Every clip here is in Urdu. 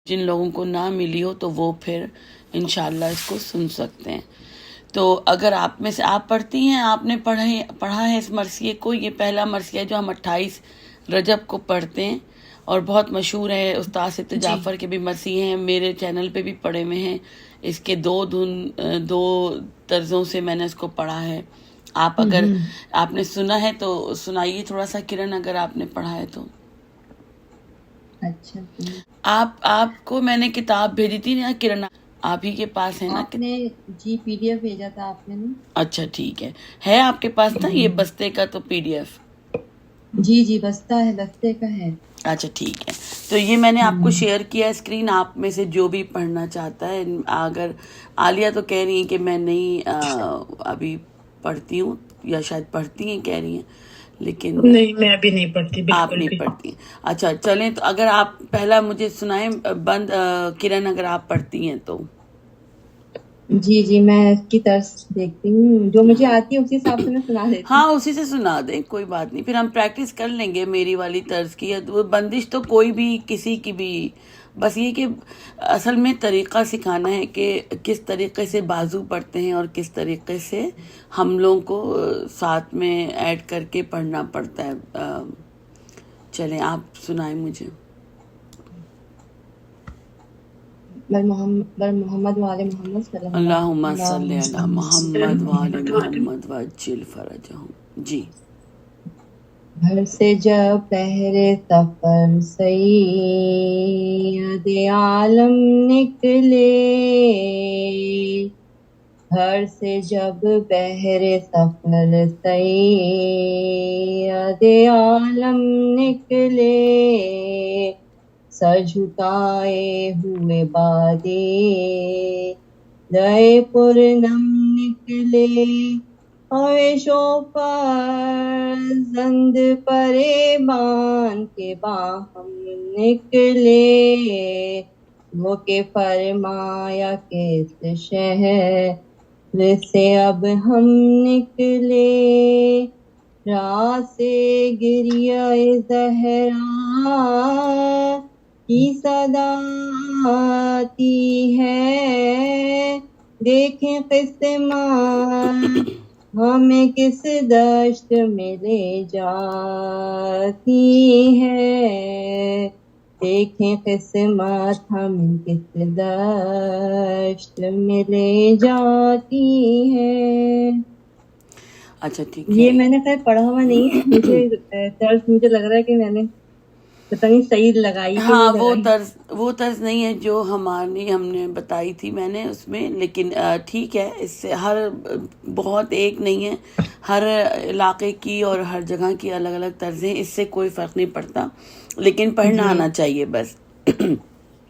جن لوگوں کو نہ ملی ہو تو وہ پھر انشاءاللہ اس کو سن سکتے ہیں۔ تو اگر آپ میں سے آپ پڑھتی ہیں، آپ نے پڑھا ہے اس مرثیے کو، یہ پہلا مرثیہ ہے جو ہم 28 رجب کو پڑھتے ہیں اور بہت مشہور ہے۔ استاد سید جی جعفر کے بھی مرثیے ہیں، میرے چینل پہ بھی پڑے ہوئے ہیں۔ اس کے دو طرزوں سے میں نے اس کو پڑھا ہے۔ آپ اگر آپ نے سنا ہے تو سنائیے تھوڑا سا کرن، اگر آپ نے پڑھا ہے تو۔ اچھا آپ کو میں نے کتاب بھیجی تھی نا کرن، آپ ہی کے پاس ہے نا؟ آپ نے جی پی ڈی ایف بھیجا تھا آپ نے نا؟ اچھا ٹھیک ہے آپ کے پاس نا یہ بستے کا تو پی ڈی ایف؟ جی بستہ ہے، بستے کا ہے۔ اچھا ٹھیک ہے، تو یہ میں نے آپ کو شیئر کیا اسکرین، آپ میں سے جو بھی پڑھنا چاہتا ہے۔ اگر عالیہ تو کہہ رہی ہیں کہ میں نہیں ابھی پڑھتی ہوں، یا شاید پڑھتی ہیں کہہ رہی ہیں، لیکن نہیں میں ابھی نہیں پڑھتی آپ بالکل نہیں بھی۔ پڑھتی ہیں۔ اچھا چلیں، تو اگر آپ پہلا مجھے سنائیں بند کرن، اگر آپ پڑھتی ہیں تو۔ جی میں اس کی طرز دیکھتی ہوں، جو مجھے آتی ہے اسی حساب سے میں سنا دیتی ہاں ہوں۔ اسی سے سنا دیں، کوئی بات نہیں، پھر ہم پریکٹس کر لیں گے میری والی طرز کی۔ وہ بندش تو کوئی بھی کسی کی بھی، بس یہ کہ اصل میں طریقہ سکھانا ہے کہ کس طریقے سے بازو پڑھتے ہیں اور کس طریقے سے ہم لوگوں کو ساتھ میں ایڈ کر کے پڑھنا پڑتا ہے۔ چلیں آپ سنائیں مجھے۔ بر محمد وعلى محمد صلی اللہم اللہ صلی علی علیہ محمد وعلی محمد والے محمد وعجل فرجہم۔ جی۔ گھر سے جب پہرے سفر سید عالم نکلے، گھر سے جب بہرے سفر سید عالم نکلے، سر جھکائے ہوئے بادے دے پرنم نکلے، خوشوں پر زند پرے بان کے باہم نکلے، وہ کہ فرمایا کہ اس شہر سے اب ہم نکلے، راہ سے گریہ زہرا کی صدا آتی ہے، دیکھیں قسمت ہمیں کس دشت میں لے جاتی ہے، دیکھیں قسمت ہمیں کس دشت میں لے جاتی ہے۔ اچھا ٹھیک ہے، یہ میں نے خیر پڑھا ہوا نہیں ہے، مجھے طرز مجھے لگ رہا ہے کہ میں نے پتہ نہیں صحیح لگائی کہ ہاں نہیں لگائی۔ وہ طرز نہیں ہے جو ہم نے بتائی تھی میں نے اس میں، لیکن ٹھیک ہے، اس سے بہت ایک نہیں ہے، ہر علاقے کی اور ہر جگہ کی الگ الگ طرزیں، اس سے کوئی فرق نہیں پڑتا، لیکن پڑھنا جی آنا چاہیے بس۔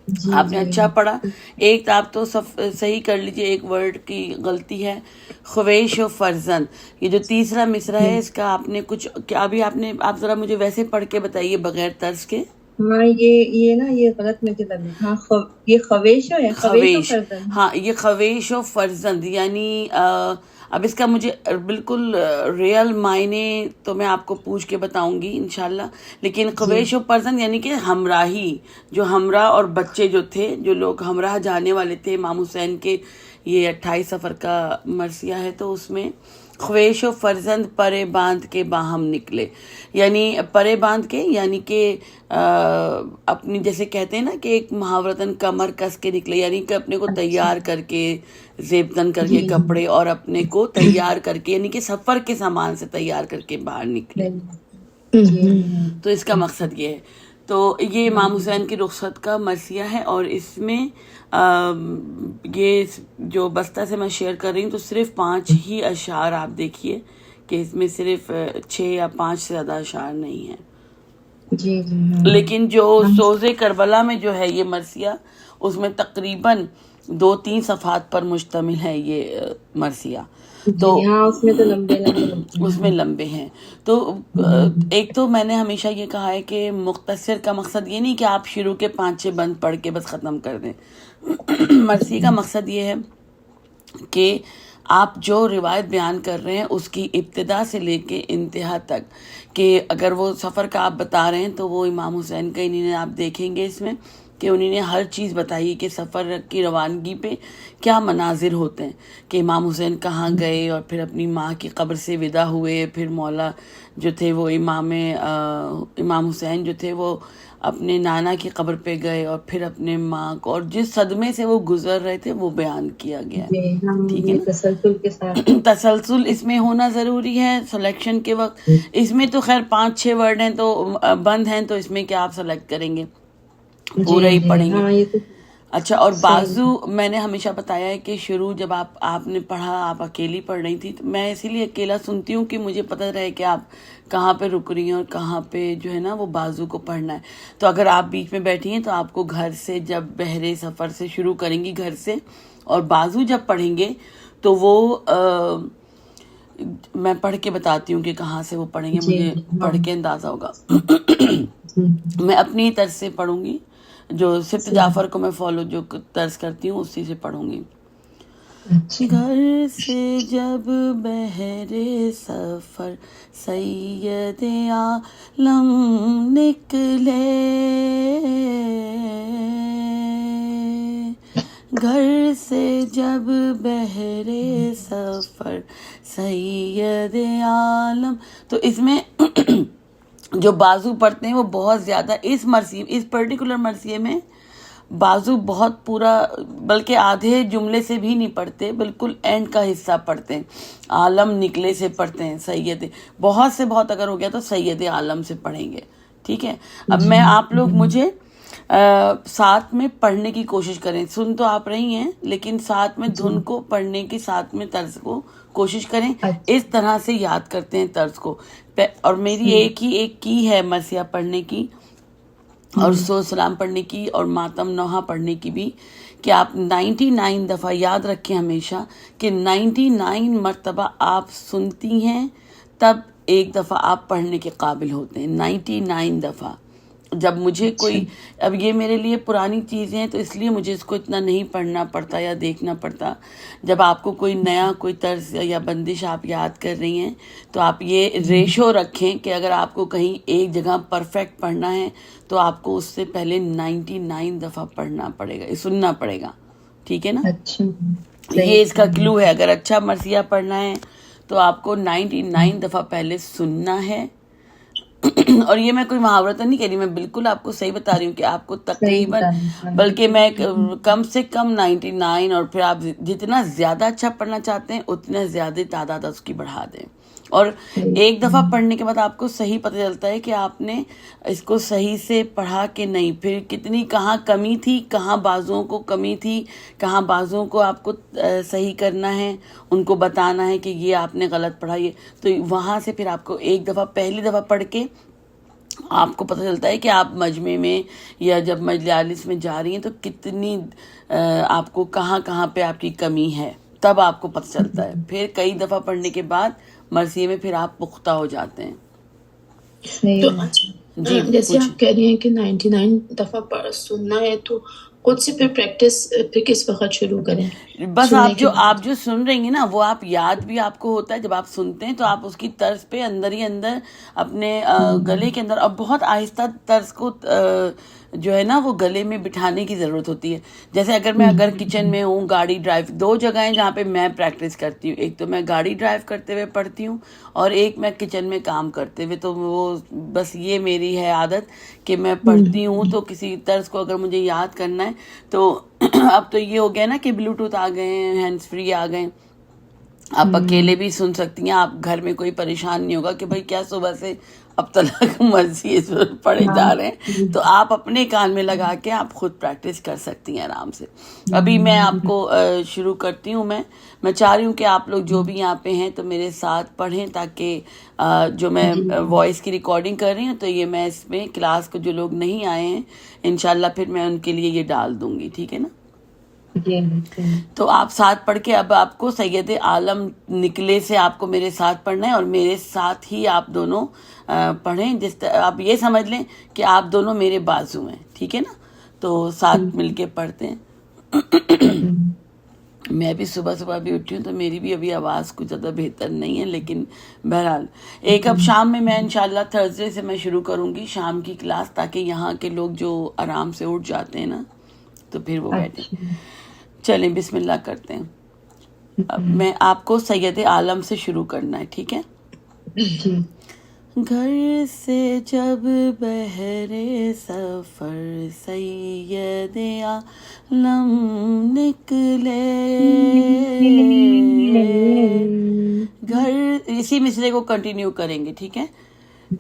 جی آپ نے اچھا پڑھا، ایک آپ تو صحیح کر لیجئے، ایک ورڈ کی غلطی ہے، خویش و فرزند، یہ جو تیسرا مصرع ہے اس کا آپ نے کچھ کیا ابھی آپ ذرا مجھے ویسے پڑھ کے بتائیے بغیر طرز کے۔ ہاں یہ نا یہ غلط مجھے لگ رہا ہے۔ ہاں یہ خویشو ہے، خویشو خویش، فرزند۔ ہاں یہ خویش و فرزند، یعنی اب اس کا مجھے بالکل ریئل معنی تو میں آپ کو پوچھ کے بتاؤں گی انشاءاللہ، لیکن خویش و فرزند یعنی کہ ہمراہی، جو ہمراہ اور بچے جو تھے، جو لوگ ہمراہ جانے والے تھے امام حسین کے، یہ 28 سفر کا مرثیہ ہے، تو اس میں خویش و فرزند پرے باندھ کے باہم نکلے، یعنی پرے باندھ کے، یعنی کہ اپنی جیسے کہتے ہیں نا کہ ایک محاورتاً کمر کس کے نکلے، یعنی کہ اپنے کو تیار کر کے، زیبتن کر کے کپڑے، اور اپنے کو تیار کر کے، یعنی کہ سفر کے سامان سے تیار کر کے باہر نکلے، تو اس کا مقصد یہ ہے۔ تو یہ امام حسین کی رخصت کا مرثیہ ہے، اور اس میں یہ جو بستہ سے میں شیئر کر رہی ہوں تو صرف 5 ہی اشعار، آپ دیکھیے کہ اس میں صرف 6 یا 5 سے زیادہ اشعار نہیں ہیں، جی لیکن جو سوز کربلا میں جو ہے یہ مرثیہ، اس میں تقریباً 2-3 صفحات پر مشتمل ہے یہ مرثیہ، تو ہاں اس میں تو لمبے ہوتے ہیں۔ اس میں لمبے ہیں۔ تو ایک تو میں نے ہمیشہ یہ کہا ہے کہ مختصر کا مقصد یہ نہیں کہ آپ شروع کے 5-6 بند پڑھ کے بس ختم کر دیں، مرثیے کا مقصد یہ ہے کہ آپ جو روایت بیان کر رہے ہیں اس کی ابتدا سے لے کے انتہا تک، کہ اگر وہ سفر کا آپ بتا رہے ہیں تو وہ امام حسین کا انہیں آپ دیکھیں گے اس میں کہ انہوں نے ہر چیز بتائی کہ سفر کی روانگی پہ کیا مناظر ہوتے ہیں، کہ امام حسین کہاں گئے اور پھر اپنی ماں کی قبر سے ودا ہوئے، پھر مولا جو تھے وہ امام حسین جو تھے وہ اپنے نانا کی قبر پہ گئے، اور پھر اپنے ماں کو، اور جس صدمے سے وہ گزر رہے تھے وہ بیان کیا گیا جی ہے، ہم ٹھیک ہے یہ نا۔ تسلسل کے ساتھ تسلسل اس میں ہونا ضروری ہے سلیکشن کے وقت۔ اس میں تو خیر 5-6 ورڈ ہیں تو بند ہیں، تو اس میں کیا آپ سلیکٹ کریں گے، جی پورا ہی جی پڑھیں گے۔ ہاں یہ تو اچھا، اور صحیح بازو میں نے ہمیشہ بتایا ہے کہ شروع جب آپ نے پڑھا، آپ اکیلی پڑھ رہی تھی، تو میں اسی لیے اکیلا سنتی ہوں کہ مجھے پتہ رہے کہ آپ کہاں پہ رک رہی ہیں اور کہاں پہ جو ہے نا وہ بازو کو پڑھنا ہے۔ تو اگر آپ بیچ میں بیٹھی ہیں تو آپ کو گھر سے جب بحر سفر سے شروع کریں گی گھر سے، اور بازو جب پڑھیں گے تو وہ میں پڑھ کے بتاتی ہوں کہ کہاں سے وہ پڑھیں گے، جی مجھے جی ہاں پڑھ کے اندازہ ہوگا۔ جی میں اپنی طرز سے پڑھوں گی، جو سبت صحیح جعفر کو میں فالو جو طرز کرتی ہوں اسی سے پڑھوں گی۔ اچھا گھر سے جب بہر سفر سید عالم نکلے، گھر سے جب بہر سفر سید عالم، تو اس میں جو بازو پڑھتے ہیں وہ بہت زیادہ اس پرٹیکولر مرثیے میں بازو بہت پورا، بلکہ آدھے جملے سے بھی نہیں پڑھتے، بالکل اینڈ کا حصہ پڑھتے ہیں، عالم نکلے سے پڑھتے ہیں، سید بہت سے بہت اگر ہو گیا تو سید عالم سے پڑھیں گے، ٹھیک ہے۔ اب جی میں آپ لوگ مجھے ساتھ میں پڑھنے کی کوشش کریں، سن تو آپ رہی ہیں لیکن ساتھ میں جی دھن کو پڑھنے کی، ساتھ میں طرز کو کوشش کریں، اچھا اس طرح سے یاد کرتے ہیں طرز کو۔ اور میری ایک کی ہے مرثیہ پڑھنے کی، اور سو سلام پڑھنے کی، اور ماتم نوحہ پڑھنے کی بھی، کہ آپ 99 دفعہ یاد رکھیں ہمیشہ کہ 99 مرتبہ آپ سنتی ہیں تب ایک دفعہ آپ پڑھنے کے قابل ہوتے ہیں، 99 دفعہ۔ جب مجھے اچھا کوئی، اب یہ میرے لیے پرانی چیزیں ہیں تو اس لیے مجھے اس کو اتنا نہیں پڑھنا پڑتا یا دیکھنا پڑتا۔ جب آپ کو کوئی نیا کوئی طرز یا بندش آپ یاد کر رہی ہیں تو آپ یہ ریشو رکھیں کہ اگر آپ کو کہیں ایک جگہ پرفیکٹ پڑھنا ہے تو آپ کو اس سے پہلے 99 دفعہ پڑھنا پڑے گا، سننا پڑے گا، ٹھیک ہے نا۔ اچھا یہ اس کا صحیح کلو ہے، اگر اچھا مرثیہ پڑھنا ہے تو آپ کو 99 دفعہ پہلے سننا ہے۔ اور یہ میں کوئی محاورت نہیں کہہ رہی، میں بالکل آپ کو صحیح بتا رہی ہوں کہ آپ کو صحیح تقریباً، بتا رہی ہیں بلکہ میں کم سے کم 99، اور پھر آپ جتنا زیادہ اچھا پڑھنا چاہتے ہیں اتنا زیادہ تعداد اس کی بڑھا دیں۔ اور ایک دفعہ پڑھنے کے بعد آپ کو صحیح پتہ چلتا ہے کہ آپ نے اس کو صحیح سے پڑھا کہ نہیں، پھر کتنی کہاں کمی تھی، کہاں بازوؤں کو کمی تھی، کہاں بازوؤں کو آپ کو صحیح کرنا ہے، ان کو بتانا ہے کہ یہ آپ نے غلط پڑھا، یہ تو وہاں سے پھر آپ کو ایک دفعہ پہلی دفعہ پڑھ کے آپ کو پتہ چلتا ہے کہ آپ مجمع میں یا جب مجالس میں جا رہی ہیں تو کتنی آپ کو کہاں کہاں پہ آپ کی کمی ہے، تب آپ کو پتہ چلتا ہے۔ پھر کئی دفعہ پڑھنے کے بعد مرثیے میں پھر آپ پختہ ہو جاتے ہیں۔ صحیح تو ہے جی جیسے پوچھیں۔ آپ کہہ رہی ہیں کہ 99 دفعہ سننا ہے، تو خود سے پھر پریکٹس پھر کس وقت شروع کریں بس سننے کے بعد؟ آپ جو سن رہی ہیں نا وہ آپ یاد بھی آپ کو ہوتا ہے، جب آپ سنتے ہیں تو آپ اس کی طرز پہ اندر ہی اندر اپنے گلے کے اندر، اور بہت آہستہ طرز کو جو ہے نا وہ گلے میں بٹھانے کی ضرورت ہوتی ہے۔ جیسے اگر کچن میں ہوں، گاڑی ڈرائیو، دو جگہ ہیں جہاں پہ میں پریکٹس کرتی ہوں، ایک تو میں گاڑی ڈرائیو کرتے ہوئے پڑھتی ہوں، اور ایک میں کچن میں کام کرتے ہوئے، تو وہ بس یہ میری ہے عادت کہ میں پڑھتی ہوں تو کسی طرز کو اگر مجھے یاد کرنا ہے تو اب تو یہ ہو گیا نا کہ بلوٹوتھ آ گئے ہیں، ہینڈز فری آ گئے، آپ اکیلے بھی سن سکتی ہیں، آپ گھر میں کوئی پریشان نہیں ہوگا کہ بھائی کیا صبح سے اب تک مرثیے پڑھے ہاں جا رہے ہیں، تو آپ اپنے کان میں لگا کے آپ خود پریکٹس کر سکتی ہیں آرام سے۔ ابھی میں آپ کو شروع کرتی ہوں، میں چاہ رہی ہوں کہ آپ لوگ جو بھی یہاں پہ ہیں تو میرے ساتھ پڑھیں، تاکہ جو میں وائس کی ریکارڈنگ کر رہی ہوں تو یہ میں اس میں کلاس کو جو لوگ نہیں آئے ہیں انشاءاللہ پھر میں ان کے لیے یہ ڈال دوں گی، ٹھیک ہے نا۔ جی تو آپ ساتھ پڑھ کے، اب آپ کو سید عالم نکلے سے آپ کو میرے ساتھ پڑھنا ہے، اور میرے ساتھ ہی آپ دونوں پڑھیں، آپ یہ سمجھ لیں کہ آپ دونوں میرے بازو ہیں، ٹھیک ہے نا۔ تو ساتھ مل کے پڑھتے ہیں۔ میں بھی صبح صبح بھی اٹھی ہوں تو میری بھی ابھی آواز کچھ زیادہ بہتر نہیں ہے، لیکن بہرحال ایک اب شام میں انشاءاللہ تھرسڈے سے میں شروع کروں گی شام کی کلاس، تاکہ یہاں کے لوگ جو آرام سے اٹھ جاتے ہیں نا تو پھر وہ بیٹھیں۔ اچھا چلیں بسم اللہ کرتے ہیں۔ اب میں آپ کو سید عالم سے شروع کرنا ہے، ٹھیک ہے؟ جی گھر سے جب بہرے سفر سید عالم نکلے، گھر اسی مصرے کو کنٹینیو کریں گے، ٹھیک ہے؟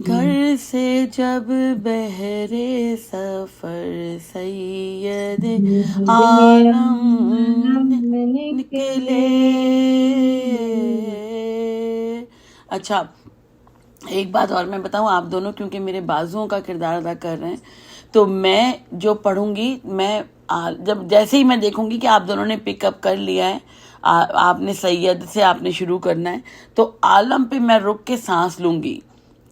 گھر سے جب بہرے سفر سید عالم نکلے۔ اچھا ایک بات اور میں بتاؤں، آپ دونوں کیونکہ میرے بازوؤں کا کردار ادا کر رہے ہیں تو میں جو پڑھوں گی، میں جب جیسے ہی میں دیکھوں گی کہ آپ دونوں نے پک اپ کر لیا ہے، آپ نے سید سے آپ نے شروع کرنا ہے، تو عالم پہ میں رک کے سانس لوں گی،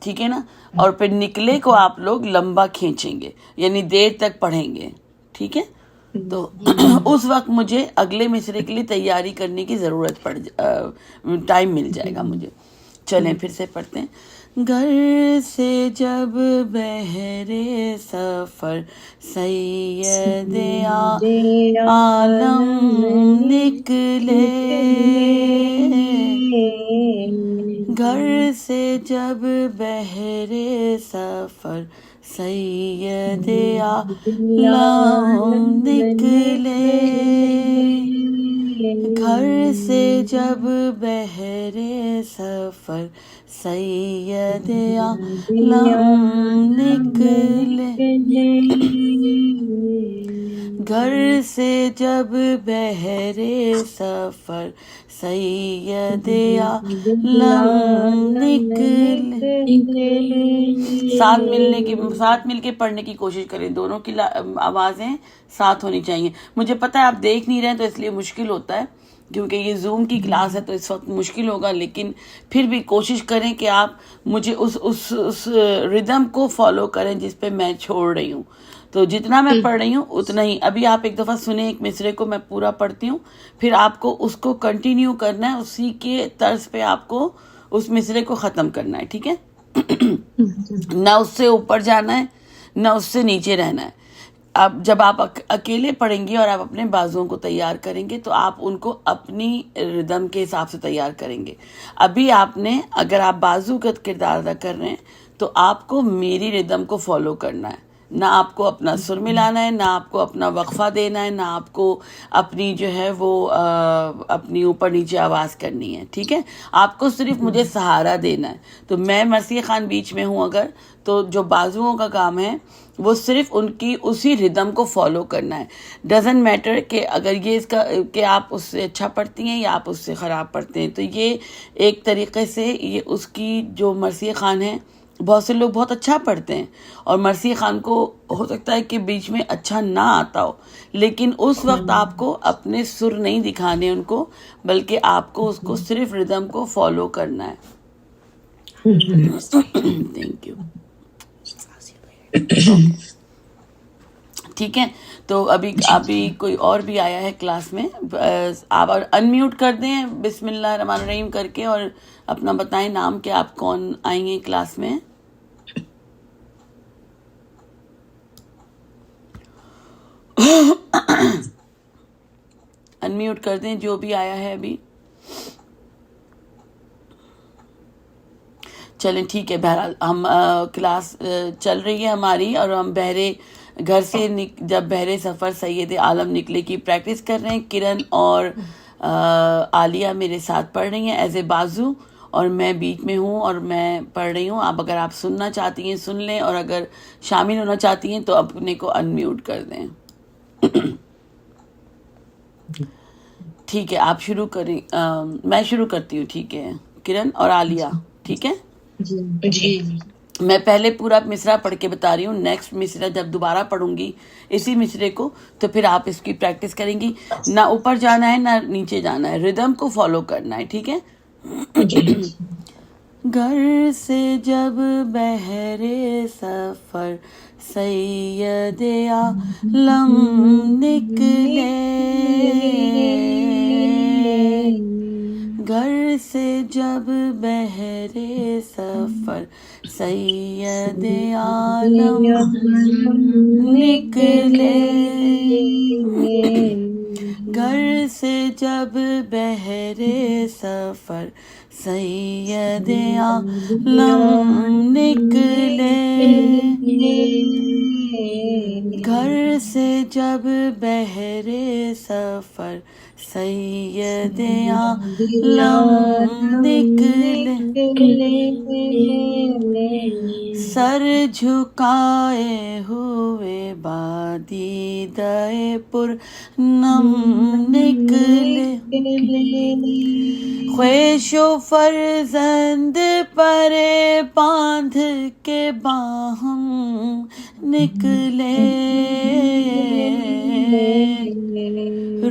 ٹھیک ہے نا؟ اور پھر نکلے کو آپ لوگ لمبا کھینچیں گے، یعنی دیر تک پڑھیں گے، ٹھیک ہے؟ تو اس وقت مجھے اگلے مصرے کے لیے تیاری کرنے کی ضرورت ٹائم مل جائے گا مجھے۔ چلیں پھر سے پڑھتے ہیں۔ گھر سے جب بہرے سفر سید عالم نکلے، گھر سے جب بہرے سفر سید عالم نکلے، گھر سے جب بہرے سفر سید عالم نکلے، گھر سے جب بہرے سفر سید عالم نکلے۔ ساتھ مل کے پڑھنے کی کوشش کریں، دونوں کی آوازیں ساتھ ہونی چاہیے۔ مجھے پتہ ہے آپ دیکھ نہیں رہے ہیں تو اس لیے مشکل ہوتا ہے، کیونکہ یہ زوم کی کلاس ہے تو اس وقت مشکل ہوگا، لیکن پھر بھی کوشش کریں کہ آپ مجھے اس ردم کو فالو کریں جس پہ میں چھوڑ رہی ہوں۔ تو جتنا میں پڑھ رہی ہوں اتنا ہی، ابھی آپ ایک دفعہ سنیں ایک مصرے کو، میں پورا پڑھتی ہوں، پھر آپ کو اس کو کنٹینیو کرنا ہے، اسی کے طرز پہ آپ کو اس مصرے کو ختم کرنا ہے، ٹھیک ہے؟ نہ اس سے اوپر جانا ہے نہ اس سے نیچے رہنا ہے۔ اب جب آپ اکیلے پڑھیں گے اور آپ اپنے بازوؤں کو تیار کریں گے تو آپ ان کو اپنی ردم کے حساب سے تیار کریں گے۔ ابھی آپ نے، اگر آپ بازو کا کردار ادا کر رہے ہیں تو آپ کو میری ردم کو فالو کرنا ہے، نہ آپ کو اپنا سر ملانا ہے، نہ آپ کو اپنا وقفہ دینا ہے، نہ آپ کو اپنی جو ہے وہ اپنی اوپر نیچے آواز کرنی ہے، ٹھیک ہے؟ آپ کو صرف مجھے سہارا دینا ہے۔ تو میں مرثیہ خان بیچ میں ہوں اگر، تو جو بازوؤں کا کام ہے وہ صرف ان کی اسی ردم کو فالو کرنا ہے۔ ڈزنٹ میٹر کہ اگر یہ اس کا کہ آپ اس سے اچھا پڑھتی ہیں یا آپ اس سے خراب پڑھتے ہیں، تو یہ ایک طریقے سے یہ اس کی جو مرثیہ خان ہے، بہت سے لوگ بہت اچھا پڑھتے ہیں اور مرثیہ خان کو ہو سکتا ہے کہ بیچ میں اچھا نہ آتا ہو، لیکن اس وقت آپ کو اپنے سر نہیں دکھانے ان کو، بلکہ آپ کو اس کو صرف ردم کو فالو کرنا ہے۔ Thank you. ٹھیک ہے، تو ابھی کوئی اور بھی آیا ہے کلاس میں، آپ انمیوٹ کر دیں بسم اللہ الرحمن الرحیم کر کے اور اپنا بتائیں نام کہ آپ کون آئیں گے کلاس میں۔ انمیوٹ کر دیں جو بھی آیا ہے ابھی۔ چلیں ٹھیک ہے، بہرحال ہم کلاس چل رہی ہے ہماری اور ہم گھر سے جب بہرے سفر سید عالم نکلے کی پریکٹس کر رہے ہیں۔ کرن اور عالیہ میرے ساتھ پڑھ رہی ہیں ایز اے بازو، اور میں بیچ میں ہوں اور میں پڑھ رہی ہوں۔ اگر آپ سننا چاہتی ہیں سن لیں، اور اگر شامل ہونا چاہتی ہیں تو اپنے کو انمیوٹ کر دیں۔ ٹھیک ہے، آپ شروع کریں، میں شروع کرتی ہوں، ٹھیک ہے کرن اور عالیہ، ٹھیک ہے؟ جی میں پہلے پورا مصرع پڑھ کے بتا رہی ہوں، نیکسٹ مصرع جب دوبارہ پڑھوں گی اسی مصرے کو تو پھر آپ اس کی پریکٹس کریں گی، نہ اوپر جانا ہے نہ نیچے جانا ہے، ردم کو فالو کرنا ہے، ٹھیک ہے؟ گھر سے جب بہرے سفر سید عالم نکلے، سے جب بہرے سفر سید عالم نکلے، گھر سے جب بہرے سفر سید عالم نکلے، گھر سے جب بہرے سفر سید عالم نکلے، سر جھکائے ہوئے بادیدہ پرنم نکلے، خویش و فرزند پرے باندھ کے باہم نکلے،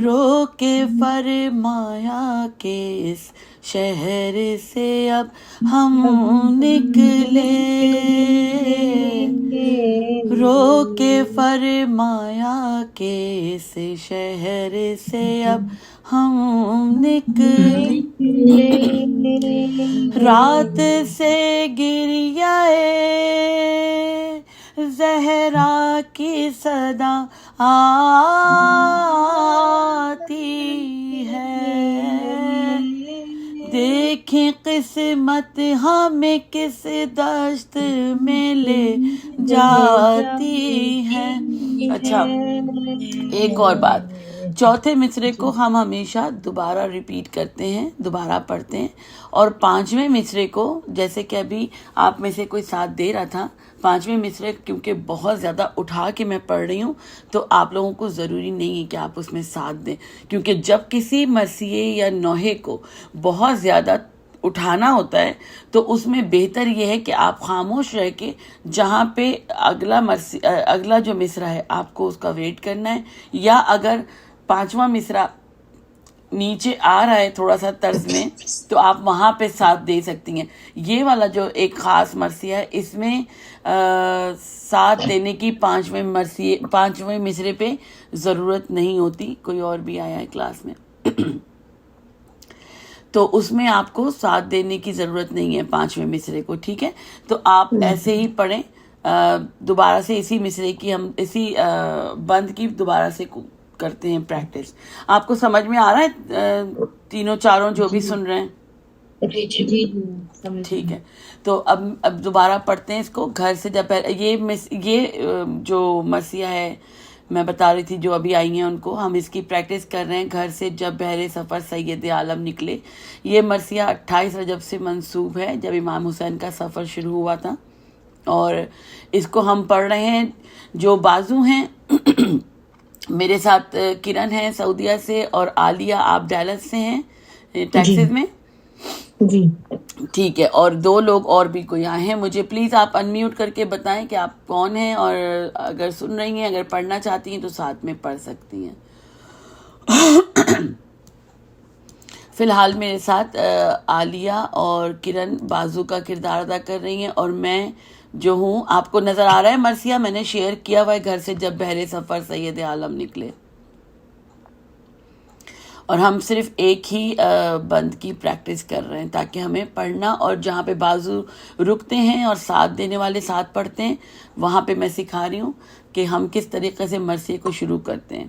رو کے فرمایا کہ اس شہر سے اب ہم نکلے، رو کے فرمایا کہ اس شہر سے اب ہم نکلے، رات سے گریہ زہرا کی صدا آتی ہے، دیکھیں قسمت ہمیں کس دشت میں لے جاتی ہے۔ اچھا، ایک اور بات، چوتھے مصرے کو ہم ہمیشہ دوبارہ ریپیٹ کرتے ہیں، دوبارہ پڑھتے ہیں، اور پانچویں مصرے کو جیسے کہ ابھی آپ میں سے کوئی ساتھ دے رہا تھا، پانچویں مصرے کیونکہ بہت زیادہ اٹھا کے میں پڑھ رہی ہوں تو آپ لوگوں کو ضروری نہیں ہے کہ آپ اس میں ساتھ دیں، کیونکہ جب کسی مرثیے یا نوحے کو بہت زیادہ اٹھانا ہوتا ہے تو اس میں بہتر یہ ہے کہ آپ خاموش رہ کے جہاں پہ اگلا جو مصرع ہے آپ کو اس کا ویٹ کرنا ہے، یا اگر پانچواں مصرع نیچے آ رہا ہے تھوڑا سا طرز میں تو آپ وہاں پہ ساتھ دے سکتی ہیں۔ یہ والا جو ایک خاص مرثیہ ہے اس میں ساتھ دینے کی پانچویں مصرے پہ ضرورت نہیں ہوتی۔ کوئی اور بھی آیا ہے کلاس میں تو اس میں آپ کو ساتھ دینے کی ضرورت نہیں ہے پانچویں مصرے کو، ٹھیک ہے؟ تو آپ ایسے ہی پڑھیں، دوبارہ سے اسی مصرے کی ہم اسی بند کی دوبارہ سے کرتے ہیں پریکٹس۔ آپ کو سمجھ میں آ رہا ہے تینوں چاروں جو بھی سن رہے ہیں؟ جی ٹھیک ہے، تو اب دوبارہ پڑھتے ہیں اس کو۔ گھر سے جب یہ جو مرثیہ ہے میں بتا رہی تھی جو ابھی آئی ہیں ان کو، ہم اس کی پریکٹس کر رہے ہیں۔ گھر سے جب بہرے سفر سید عالم نکلے، یہ مرثیہ 28 رجب سے منسوب ہے جب امام حسین کا سفر شروع ہوا تھا، اور اس کو ہم پڑھ رہے ہیں۔ جو بازو ہیں میرے ساتھ کرن ہیں سعودیہ سے، اور عالیہ آپ ڈیلس سے ہیں ٹیکسس میں، جی ٹھیک ہے، اور 2 لوگ اور بھی کوئی آئے ہیں۔ مجھے پلیز آپ انمیوٹ کر کے بتائیں کہ آپ کون ہیں، اور اگر سن رہی ہیں، اگر پڑھنا چاہتی ہیں تو ساتھ میں پڑھ سکتی ہیں۔ فی الحال میرے ساتھ عالیہ اور کرن بازو کا کردار ادا کر رہی ہیں، اور میں جو ہوں، آپ کو نظر آ رہا ہے مرثیہ میں نے شیئر کیا ہوا ہے، گھر سے جب بہرے سفر سید عالم نکلے، اور ہم صرف ایک ہی بند کی پریکٹس کر رہے ہیں تاکہ ہمیں پڑھنا، اور جہاں پہ بازو رکتے ہیں اور ساتھ دینے والے ساتھ پڑھتے ہیں وہاں پہ میں سکھا رہی ہوں کہ ہم کس طریقے سے مرثیے کو شروع کرتے ہیں۔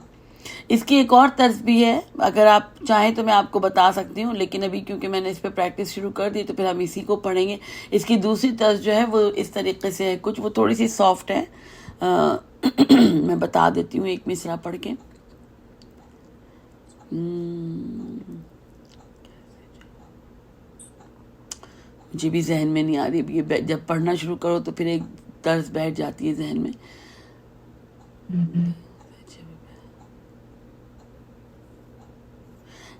اس کی ایک اور طرز بھی ہے، اگر آپ چاہیں تو میں آپ کو بتا سکتی ہوں، لیکن ابھی کیونکہ میں نے اس پہ پریکٹس شروع کر دی تو پھر ہم اسی کو پڑھیں گے۔ اس کی دوسری طرز جو ہے وہ اس طریقے سے ہے، کچھ وہ تھوڑی سی سافٹ ہے، میں بتا دیتی ہوں ایک مصرع پڑھ کے۔ مجھے بھی ذہن میں نہیں آ رہی، اب یہ جب پڑھنا شروع کرو تو پھر ایک طرز بیٹھ جاتی ہے ذہن میں۔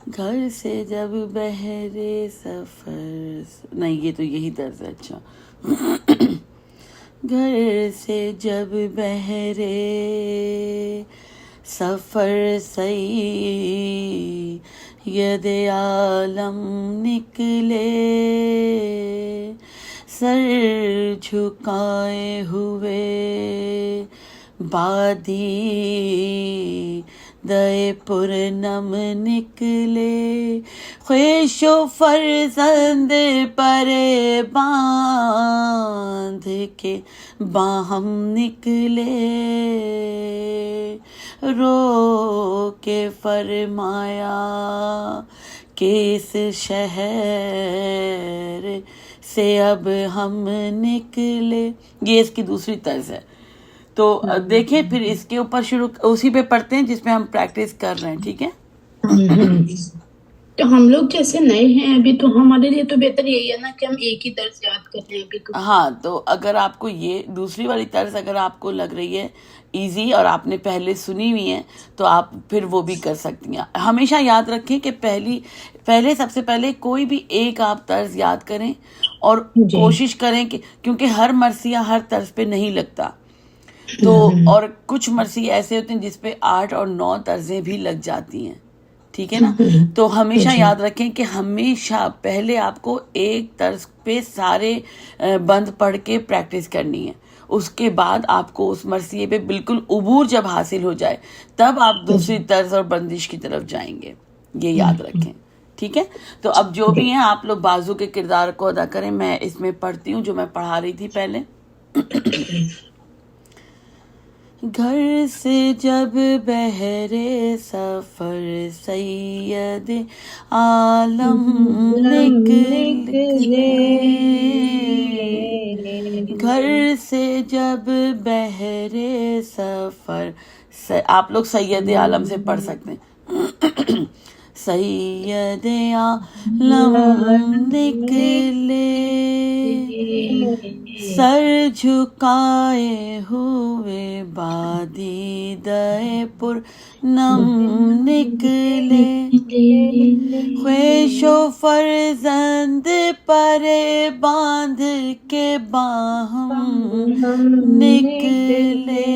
گھر سے جب بہرے سفر، نہیں یہ تو یہی طرز ہے، اچھا۔ گھر سے جب بہرے سفر سید عالم نکلے، سر جھکائے ہوئے بادی دے پرنم نکلے، خویش و فرزند پرے باندھ کے باہم نکلے، رو کے فرمایا کہ اس شہر سے اب ہم نکلے. یہ اس کی دوسری طرز ہے. تو دیکھیں پھر اس کے اوپر شروع اسی پہ پڑھتے ہیں جس میں ہم پریکٹس کر رہے ہیں. ٹھیک ہے. تو ہم لوگ جیسے نئے ہیں ابھی، تو ہمارے لیے تو بہتر یہی ہے نا کہ ہم ایک ہی طرز یاد کر لیں ابھی تو. ہاں، تو اگر آپ کو یہ دوسری والی طرز اگر آپ کو لگ رہی ہے ایزی اور آپ نے پہلے سنی ہوئی ہے تو آپ پھر وہ بھی کر سکتی ہیں. ہمیشہ یاد رکھیں کہ سب سے پہلے کوئی بھی ایک آپ طرز یاد کریں اور کوشش کریں کہ کیونکہ ہر مرثیہ ہر طرز پہ نہیں لگتا، تو اور کچھ مرثیے ایسے ہوتے ہیں جس پہ 8 اور 9 طرزیں بھی لگ جاتی ہیں. ٹھیک ہے نا. تو ہمیشہ یاد رکھیں کہ ہمیشہ پہلے آپ کو ایک طرز پہ سارے بند پڑھ کے پریکٹس کرنی ہے. اس کے بعد آپ کو اس مرثیے پہ بالکل عبور جب حاصل ہو جائے تب آپ دوسری طرز اور بندش کی طرف جائیں گے. یہ یاد رکھیں. ٹھیک ہے. تو اب جو بھی ہیں آپ لوگ بازو کے کردار کو ادا کریں. میں اس میں پڑھتی ہوں جو میں پڑھا رہی تھی پہلے. گھر سے جب بہرے سفر سید عالم نکلے، گھر سے جب بہرے سفر، آپ لوگ سید عالم سے پڑھ سکتے ہیں. سید عالم نکلے، سر جھکائے ہوئے بادی دے پر نم نکلے، خویش و فرزند پرے باندھ کے باہم نکلے،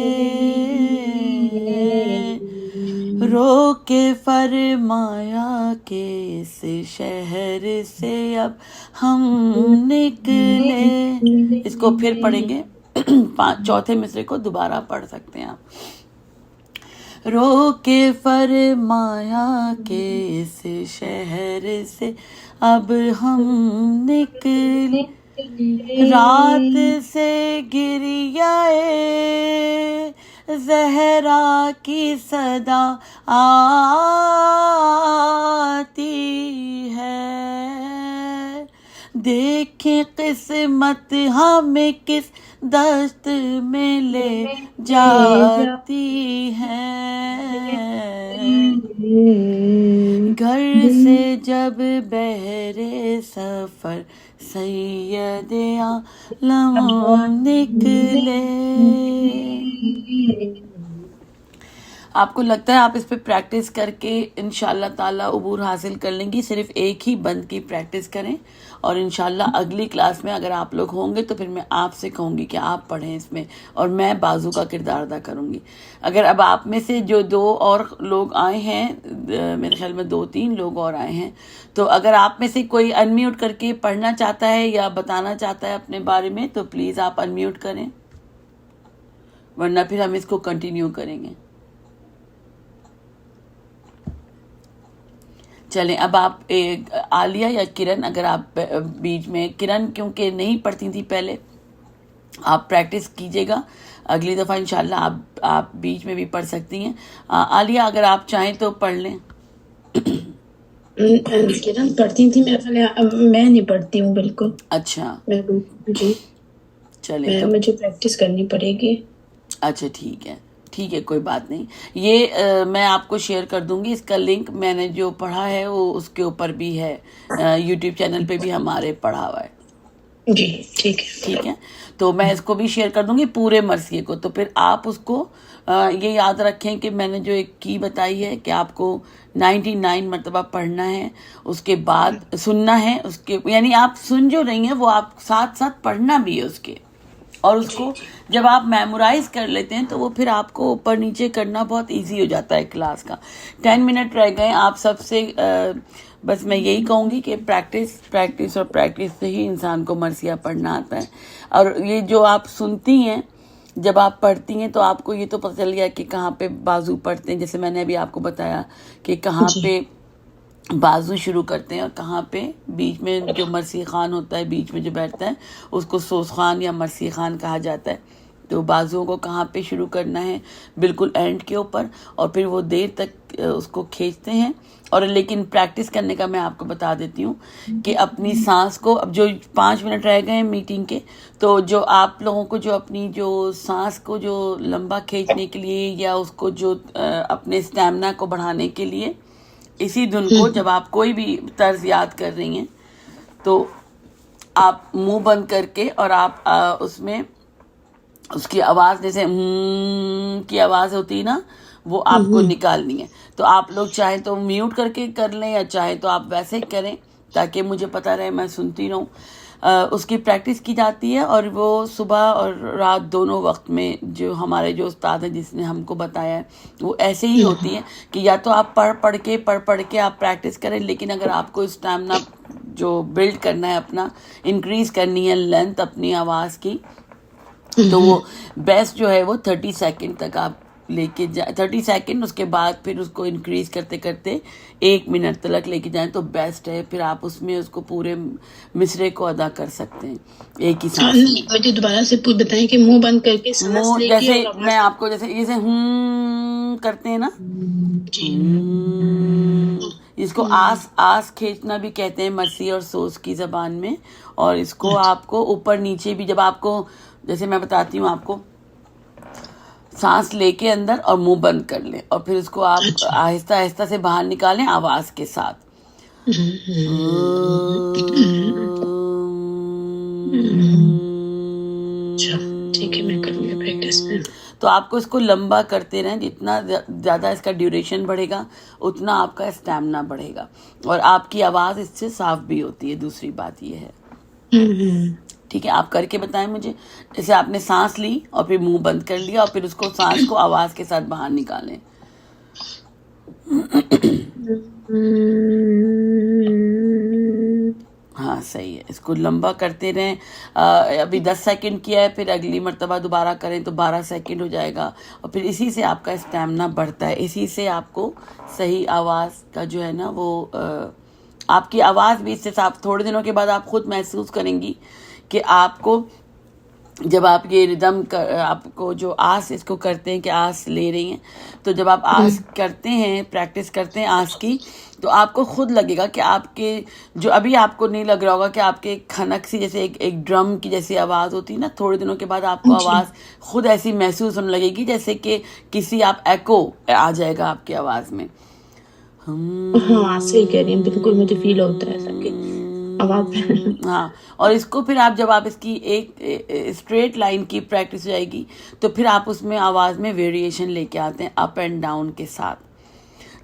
رو کے فرمایا کہ اس شہر سے اب ہم نکلے. اس کو پھر پڑھیں گے. چوتھے مصرے کو دوبارہ پڑھ سکتے ہیں آپ. رو کے فرمایا کہ اس شہر سے اب ہم نکلے، رات سے گریائے زہرا کی صدا آتی ہے، دیکھیں قسمت ہمیں کس دست میں لے جاتی ہے. گھر سے جب بہرے سفر سید عالم نکلے. آپ کو لگتا ہے آپ اس پہ پریکٹس کر کے انشاءاللہ تعالیٰ عبور حاصل کر لیں گی؟ صرف ایک ہی بند کی پریکٹس کریں اور انشاءاللہ اگلی کلاس میں اگر آپ لوگ ہوں گے تو پھر میں آپ سے کہوں گی کہ آپ پڑھیں اس میں اور میں بازو کا کردار ادا کروں گی. اگر اب آپ میں سے جو 2 اور لوگ آئے ہیں، میرے خیال میں 2-3 لوگ اور آئے ہیں، تو اگر آپ میں سے کوئی انمیوٹ کر کے پڑھنا چاہتا ہے یا بتانا چاہتا ہے اپنے بارے میں تو پلیز آپ انمیوٹ کریں، ورنہ پھر ہم اس کو کنٹینیو کریں گے. چلیں اب آپ عالیہ یا کرن، اگر آپ بیچ میں، کرن کیونکہ نہیں پڑھتی تھی پہلے، آپ پریکٹس کیجیے گا. اگلی دفعہ انشاءاللہ آپ بیچ میں بھی پڑھ سکتی ہیں. عالیہ اگر آپ چاہیں تو پڑھ لیں. کرن پڑھتی تھی، میں نہیں پڑھتی ہوں بالکل. اچھا جی چلیں تو مجھے پریکٹس کرنی پڑے گی. اچھا ٹھیک ہے کوئی بات نہیں. یہ میں آپ کو شیئر کر دوں گی اس کا لنک. میں نے جو پڑھا ہے وہ اس کے اوپر بھی ہے، یوٹیوب چینل پہ بھی ہمارے پڑھا ہوا ہے. جی ٹھیک ہے. تو میں اس کو بھی شیئر کر دوں گی پورے مرثیے کو. تو پھر آپ اس کو یہ یاد رکھیں کہ میں نے جو ایک کی بتائی ہے کہ آپ کو 99 مرتبہ پڑھنا ہے، اس کے بعد سننا ہے، اس کے یعنی آپ سن جو رہی ہیں وہ آپ ساتھ ساتھ پڑھنا بھی ہے اس کے. اور اس کو جب آپ میمورائز کر لیتے ہیں تو وہ پھر آپ کو اوپر نیچے کرنا بہت ایزی ہو جاتا ہے کلاس کا. 10 منٹ رہ گئے آپ سب سے. بس میں یہی کہوں گی کہ پریکٹس سے ہی انسان کو مرثیہ پڑھنا آتا ہے. اور یہ جو آپ سنتی ہیں جب آپ پڑھتی ہیں تو آپ کو یہ تو پتہ چل گیا کہ کہاں پہ بازو پڑھتے ہیں، جیسے میں نے ابھی آپ کو بتایا کہ کہاں جی پہ بازو شروع کرتے ہیں اور کہاں پہ بیچ میں جو مرسی خان ہوتا ہے بیچ میں جو بیٹھتا ہے اس کو سوز خان یا مرسی خان کہا جاتا ہے. تو بازوؤں کو کہاں پہ شروع کرنا ہے، بالکل اینڈ کے اوپر، اور پھر وہ دیر تک اس کو کھینچتے ہیں. اور لیکن پریکٹس کرنے کا میں آپ کو بتا دیتی ہوں کہ اپنی سانس کو، اب جو 5 منٹ رہ گئے ہیں میٹنگ کے، تو جو آپ لوگوں کو جو اپنی جو سانس کو جو لمبا کھینچنے کے لیے یا اس کو جو اپنے اسٹیمنا کو بڑھانے کے لیے، اسی دن کو جب آپ کوئی بھی طرز یاد کر رہی ہیں تو آپ منہ بند کر کے اور آپ اس میں اس کی آواز جیسے کی آواز ہوتی ہے نا، وہ آپ کو نکالنی ہے. تو آپ لوگ چاہیں تو میوٹ کر کے کر لیں یا چاہیں تو آپ ویسے ہی کریں تاکہ مجھے پتہ رہے، میں سنتی رہوں. اس کی پریکٹس کی جاتی ہے اور وہ صبح اور رات دونوں وقت میں جو ہمارے جو استاد ہیں جس نے ہم کو بتایا ہے وہ ایسے ہی ہوتی ہے کہ یا تو آپ پڑھ کے آپ پریکٹس کریں، لیکن اگر آپ کو اسٹیمنا جو بلڈ کرنا ہے اپنا، انکریز کرنی ہے لینتھ اپنی آواز کی، تو وہ بیسٹ جو ہے وہ 30 سیکنڈ تک آپ لے کے 30 سیکنڈ، اس کے بعد پھر اس کو انکریز کرتے کرتے 1 منٹ تک لے کے جائیں تو بیسٹ ہے. پھر آپ اس میں اس کو پورے مصرے کو ادا کر سکتے ہیں ایک ہی سانس میں. مجھے دوبارہ سے بتائیں کہ منہ بند کر کے سانس منہ لے کے جیسے اور میں آپ کو جیسے کرتے ہیں نا، جی اس کو آس کھینچنا بھی کہتے ہیں مرسی اور سوز کی زبان میں. اور اس کو آپ کو اوپر نیچے بھی، جب آپ کو جیسے میں بتاتی ہوں آپ کو، سانس لے کے اندر اور منہ بند کر لیں اور پھر اس کو آپ آہستہ آہستہ سے باہر نکالیں آواز کے ساتھ. ٹھیک ہے، میں کروں گی پریکٹس میں. تو آپ کو اس کو لمبا کرتے رہیں، جتنا زیادہ اس کا ڈیوریشن بڑھے گا اتنا آپ کا اسٹیمنا بڑھے گا اور آپ کی آواز اس سے صاف بھی ہوتی ہے. دوسری بات یہ ہے، ٹھیک ہے، آپ کر کے بتائیں مجھے. جیسے آپ نے سانس لی اور پھر منہ بند کر لیا اور پھر اس کو سانس کو آواز کے ساتھ باہر نکالیں. ہاں صحیح ہے، اس کو لمبا کرتے رہیں. ابھی 10 سیکنڈ کیا ہے، پھر اگلی مرتبہ دوبارہ کریں تو 12 سیکنڈ ہو جائے گا اور پھر اسی سے آپ کا اسٹیمنا بڑھتا ہے. اسی سے آپ کو صحیح آواز کا جو ہے نا وہ آپ کی آواز بھی اس سے صاف. تھوڑے دنوں کے بعد آپ خود محسوس کریں گی کہ آپ کو جب آپ یہ ردم آپ کو جو آس اس کو کرتے ہیں کہ آس لے رہی ہیں، تو جب آپ آس کرتے ہیں، پریکٹس کرتے ہیں آس کی، تو آپ کو خود لگے گا کہ آپ کے جو ابھی آپ کو نہیں لگ رہا ہوگا کہ آپ کے کھنک سی جیسے ایک ڈرم کی جیسی آواز ہوتی ہے نا، تھوڑے دنوں کے بعد آپ کو آواز خود ایسی محسوس ہونے لگے گی جیسے کہ کسی آپ ایکو آ جائے گا آپ کی آواز میں. ہاں صحیح کہہ رہی ہیں، بالکل مجھے فیل ہوتا ہے ایسا کہ آواز. ہاں، اور اس کو پھر آپ جب آپ اس کی ایک اسٹریٹ لائن کی پریکٹس ہو جائے گی تو پھر آپ اس میں آواز میں ویریشن لے کے آتے ہیں اپ اینڈ ڈاؤن کے ساتھ.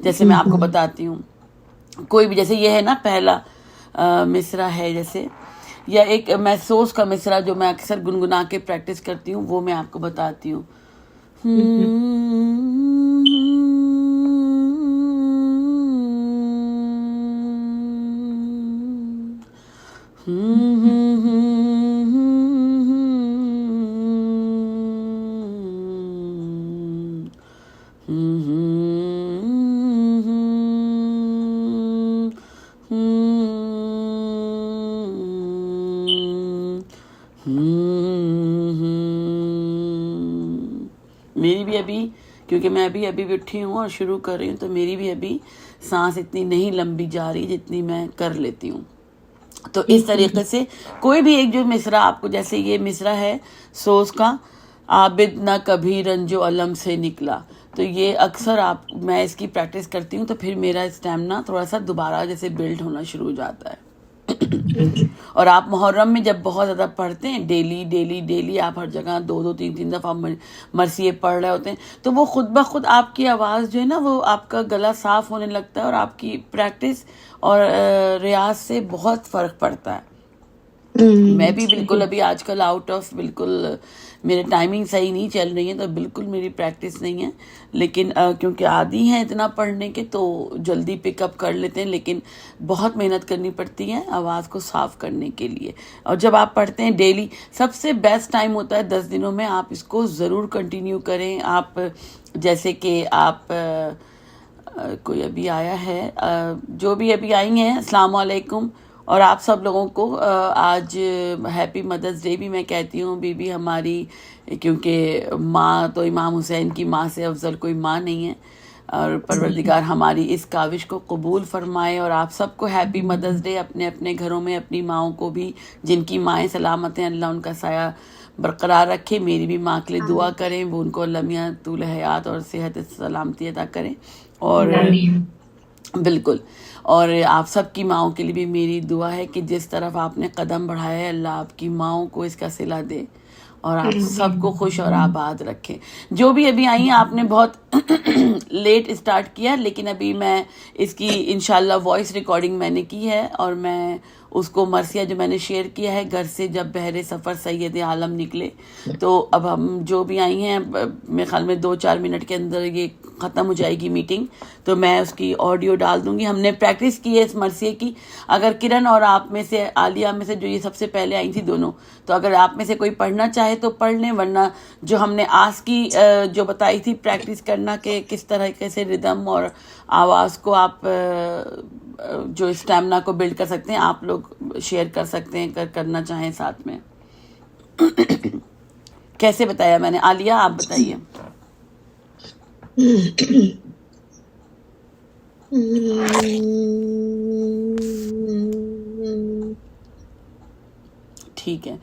جیسے میں آپ کو بتاتی ہوں، کوئی بھی جیسے یہ ہے نا پہلا مصرع ہے جیسے، یا ایک میں سوز کا مصرع جو میں اکثر گنگنا کے پریکٹس کرتی ہوں وہ میں آپ کو بتاتی ہوں. میری بھی ابھی، کیونکہ میں ابھی بھی اٹھی ہوں اور شروع کر رہی ہوں، تو میری بھی ابھی سانس اتنی نہیں لمبی جا رہی جتنی میں کر لیتی ہوں. تو اس طریقے سے کوئی بھی ایک جو مصرع آپ کو، جیسے یہ مصرع ہے سوز کا، عابد نہ کبھی رنج و علم سے نکلا، تو یہ اکثر میں اس کی پریکٹس کرتی ہوں تو پھر میرا اسٹیمنا تھوڑا سا دوبارہ جیسے بلڈ ہونا شروع ہو جاتا ہے. اور آپ محرم میں جب بہت زیادہ پڑھتے ہیں، ڈیلی آپ ہر جگہ 2 3 دفعہ مرثیے پڑھ رہے ہوتے ہیں، تو وہ خود بخود آپ کی آواز جو ہے نا وہ آپ کا گلا صاف ہونے لگتا ہے اور آپ کی پریکٹس اور ریاض سے بہت فرق پڑتا ہے. میں بھی بالکل ابھی آج کل آؤٹ آف بالکل میرے ٹائمنگ صحیح نہیں چل رہی ہے تو بالکل میری پریکٹس نہیں ہے، لیکن کیونکہ عادی ہیں اتنا پڑھنے کے تو جلدی پک اپ کر لیتے ہیں، لیکن بہت محنت کرنی پڑتی ہے آواز کو صاف کرنے کے لیے. اور جب آپ پڑھتے ہیں ڈیلی، سب سے بیسٹ ٹائم ہوتا ہے 10 دنوں میں، آپ اس کو ضرور کنٹینیو کریں. آپ جیسے کہ آپ کوئی ابھی آیا ہے، جو بھی ابھی آئی ہیں، السلام علیکم، اور آپ سب لوگوں کو آج ہیپی مدرس ڈے بھی میں کہتی ہوں. بی بی ہماری، کیونکہ ماں تو امام حسین کی ماں سے افضل کوئی ماں نہیں ہے، اور پروردگار ہماری اس کاوش کو قبول فرمائے. اور آپ سب کو ہیپی مدرس ڈے. اپنے اپنے گھروں میں اپنی ماؤں کو بھی، جن کی مائیں سلامت ہیں، اللہ ان کا سایہ برقرار رکھے. میری بھی ماں کے لیے دعا کریں، وہ ان کو اللہ میاں طول حیات اور صحت سلامتی عطا کریں. اور بالکل، اور آپ سب کی ماؤں کے لیے بھی میری دعا ہے کہ جس طرف آپ نے قدم بڑھایا ہے، اللہ آپ کی ماؤں کو اس کا صلہ دے اور آپ سب کو خوش اور آباد رکھے. جو بھی ابھی آئی ہیں، آپ نے بہت لیٹ اسٹارٹ کیا، لیکن ابھی میں اس کی انشاءاللہ وائس ریکارڈنگ میں نے کی ہے، اور میں اس کو مرثیہ جو میں نے شیئر کیا ہے، گھر سے جب بحر سفر سید عالم نکلے، تو اب ہم جو بھی آئی ہیں، میرے خیال میں 2-4 منٹ کے اندر یہ ختم ہو جائے گی میٹنگ، تو میں اس کی آڈیو ڈال دوں گی. ہم نے پریکٹس کی ہے اس مرثیے کی. اگر کرن اور آپ میں سے، عالیہ میں سے جو یہ سب سے پہلے آئی تھی دونوں، تو اگر آپ میں سے کوئی پڑھنا چاہے تو پڑھ لیں، ورنہ جو ہم نے آس کی جو بتائی تھی پریکٹس کرنا کہ کس طرح سے ردم اور آواز کو آپ جو اسٹیمنا کو بلڈ کر سکتے ہیں، آپ لوگ شیئر کر سکتے ہیں اگر کرنا چاہیں ساتھ میں. کیسے بتایا میں نے؟ عالیہ آپ بتائیے. ٹھیک ہے،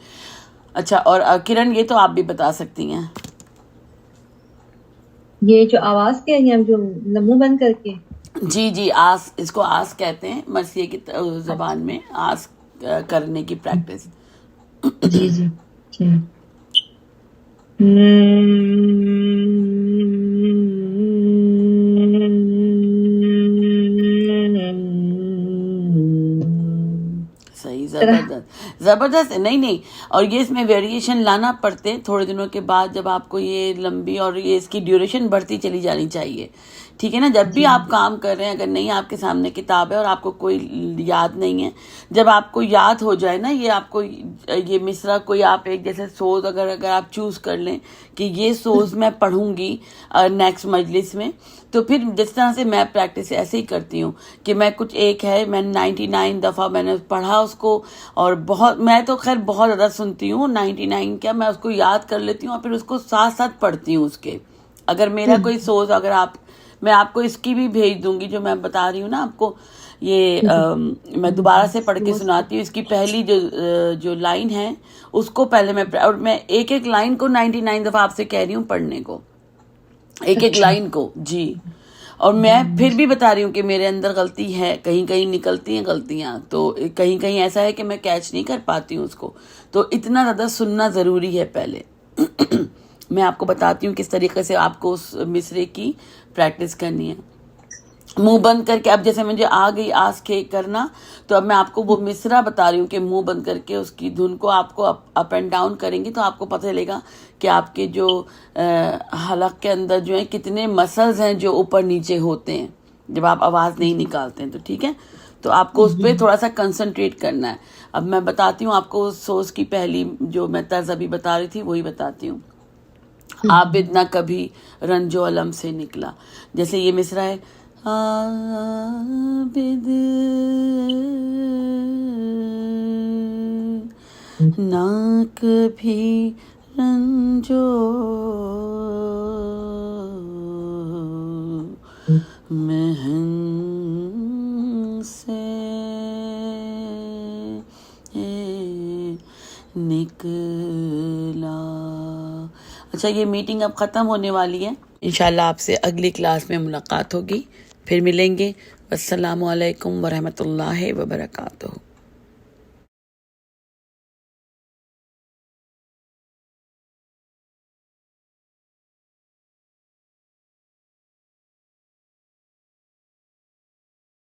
اچھا. اور کرن یہ تو آپ بھی بتا سکتی ہیں. یہ جو آواز کے ہیں، جو منہ بند کر کے، جی جی، آس، اس کو آس کہتے ہیں مرثیے کی زبان میں، آس کرنے کی پریکٹس. جی جی صحیح، زبردست زبردست. نہیں، اور یہ اس میں ویریشن لانا پڑتے تھوڑے دنوں کے بعد، جب آپ کو یہ لمبی اور یہ اس کی ڈیوریشن بڑھتی چلی جانی چاہیے. ٹھیک ہے نا؟ جب بھی آپ کام کر رہے ہیں، اگر نہیں آپ کے سامنے کتاب ہے اور آپ کو کوئی یاد نہیں ہے، جب آپ کو یاد ہو جائے نا، یہ آپ کو یہ مصرع کوئی آپ ایک جیسے سوز اگر آپ چوز کر لیں کہ یہ سوز میں پڑھوں گی نیکسٹ مجلس میں، تو پھر جس طرح سے میں پریکٹس ایسے ہی کرتی ہوں کہ میں کچھ ایک ہے، میں 99 دفعہ میں نے پڑھا اس کو، اور بہت، میں تو خیر بہت زیادہ سنتی ہوں، 99 کیا میں اس کو یاد کر لیتی ہوں اور پھر اس کو ساتھ ساتھ پڑھتی ہوں اس کے. اگر میرا کوئی سوز، اگر آپ، میں آپ کو اس کی بھی بھیج دوں گی جو میں بتا رہی ہوں نا آپ کو، یہ میں دوبارہ سے پڑھ کے سناتی ہوں. اس کی پہلی جو لائن ہے اس کو پہلے اور میں ایک لائن کو 99 دفعہ آپ سے کہہ رہی ہوں پڑھنے کو، ایک لائن کو. جی، اور میں پھر بھی بتا رہی ہوں کہ میرے اندر غلطی ہے، کہیں کہیں نکلتی ہیں غلطیاں، تو کہیں کہیں ایسا ہے کہ میں کیچ نہیں کر پاتی ہوں اس کو. تو اتنا زیادہ سننا ضروری ہے پہلے. میں آپ کو بتاتی ہوں کس طریقے سے آپ کو اس مصرے کی پریکٹس کرنی ہے. منہ بند کر کے، اب جیسے مجھے آ گئی آس کے کرنا، تو اب میں آپ کو وہ مصرع بتا رہی ہوں کہ منہ بند کر کے اس کی دھن کو آپ کو اپ اینڈ ڈاؤن کریں گی تو آپ کو پتہ چلے گا کہ آپ کے جو حلق کے اندر جو ہیں کتنے مسلز ہیں جو اوپر نیچے ہوتے ہیں جب آپ آواز نہیں نکالتے ہیں. تو ٹھیک ہے، تو آپ کو اس پہ تھوڑا سا کنسنٹریٹ کرنا ہے. اب میں بتاتی ہوں آپ کو سوز کی پہلی جو میں طرز ابھی بتا رہی تھی وہی بتاتی ہوں. عابد نہ کبھی رنج و علم سے نکلا، جیسے یہ مصرع ہے، عابد نہ کبھی رنج و محن سے نکلا. اچھا، یہ میٹنگ اب ختم ہونے والی ہے، انشاءاللہ آپ سے اگلی کلاس میں ملاقات ہوگی، پھر ملیں گے. السلام علیکم ورحمۃ اللہ وبرکاتہ.